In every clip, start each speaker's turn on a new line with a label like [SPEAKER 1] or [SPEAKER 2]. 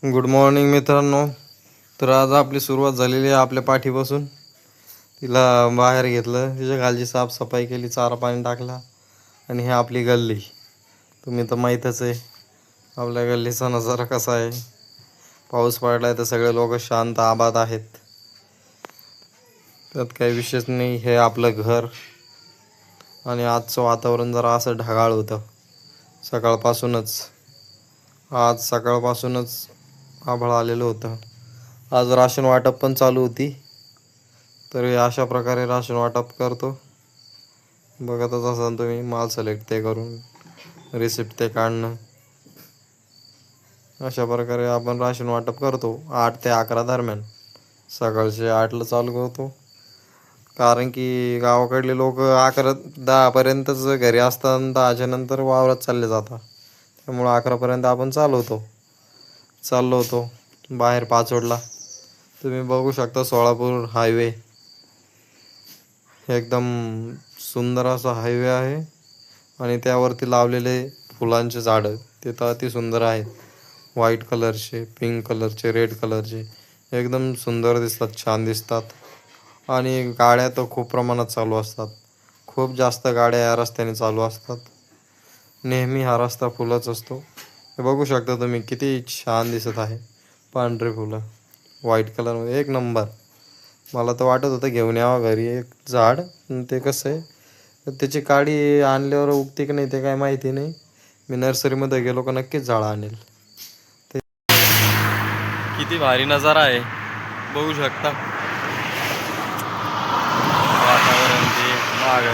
[SPEAKER 1] Good morning मित्रांनो. तर आज आपली सुरुवात झालेली आहे आपल्या पाठीपासून. तिला बाहेर घेतलं, तिच्या खालची साफसफाई केली, चारा पाणी टाकला. आणि ही आपली गल्ली. तुम्ही तर माहीतच आहे आपल्या गल्लीचा नजारा कसा आहे. पाऊस पडलाय तर सगळे लोक शांत आबाद आहेत, त्यात काही विशेष नाही. हे आपलं घर. आणि आजचं वातावरण जरा असं ढगाळ होतं सकाळपासूनच. आज सकाळपासूनच आभाळ आलेलं होतं. आज राशन वाटप पण चालू होती. तर अशा प्रकारे राशन वाटप करतो. बघतच असाल तुम्ही, माल सिलेक्ट ते करून रिसिप्ट ते काढणं. अशा प्रकारे आपण राशन वाटप करतो 8 ते 11 दरम्यान. सकाळचे 8ला चालू करतो, कारण की गावाकडले लोक 11-10पर्यंतच घरी असतात. 10च्या नंतर वावरात चालले जातात. त्यामुळं 11पर्यंत आपण चाललो होतो बाहेर पाचोडला. तुम्ही बघू शकता सोलापूर हायवे. एकदम सुंदर असा हायवे आहे. आणि त्यावरती लावलेले फुलांचे झाडं ते तर अति सुंदर आहेत. व्हाईट कलरचे, पिंक कलरचे, रेड कलरचे एकदम सुंदर दिसतात, छान दिसतात. आणि गाड्या तर खूप प्रमाणात चालू असतात. खूप जास्त गाड्या या रस्त्याने चालू असतात. नेहमी हा रस्ता फुलच असतो. हे बघू शकता तुम्ही, किती छान दिसत आहे. पांढरे फुलं व्हाईट कलरमध्ये एक नंबर. मला तर वाटत होतं घेऊन यावं घरी एक झाड. ते कसं आहे, त्याची काडी आणल्यावर उगते की नाही ते काय माहिती नाही. मी नर्सरीमध्ये गेलो का नक्कीच झाड आणेल. ते किती भारी नजारा आहे, बघू शकता. वातावरण ते माग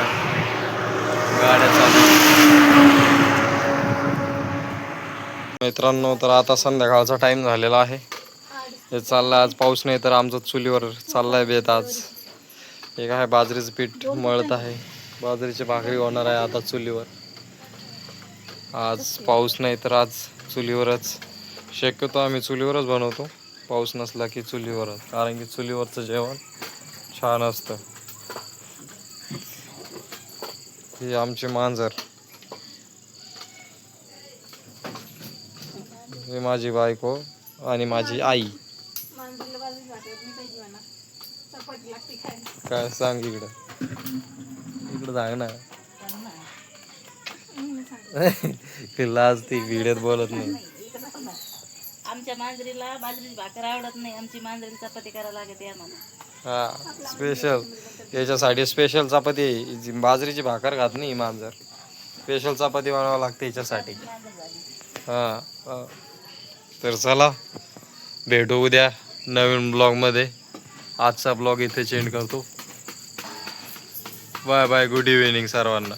[SPEAKER 1] गाड्या चालू. मित्रांनो, तर आता संध्याकाळचा टाइम झालेला आहे. हे चाललाय, आज पाऊस नाही तर आमचं चुलीवर चाललाय बेत. आज एक आहे बाजरीचं पीठ मळत आहे, बाजरीची भाकरी होणार आहे आता चुलीवर. आज पाऊस नाही तर आज चुलीवरच. शक्यतो आम्ही चुलीवरच बनवतो, पाऊस नसला की चुलीवरच, कारण की चुलीवरचं जेवण छान असतं. ही आमची मांजर, ही माझी बायको आणि माझी आई. काय सांग इकडं, इकडं सांग ना. लाज ती व्हिडिओत बोलत नाही.
[SPEAKER 2] आमच्या मांजरीला बाजरीची भाकर आवडत नाही, आमची मांजरीला चपाती करायला लागते आम्हाला.
[SPEAKER 1] हा, स्पेशल याच्यासाठी स्पेशल चपाती. बाजरीची भाकर खात नाही मांजर, स्पेशल चपाती बनवावं लागते याच्यासाठी. हा, तर चला भेटू उद्या नवीन ब्लॉगमध्ये. आजचा ब्लॉग इथे चेंज करतो. बाय बाय, गुड इव्हिनिंग सर्वांना.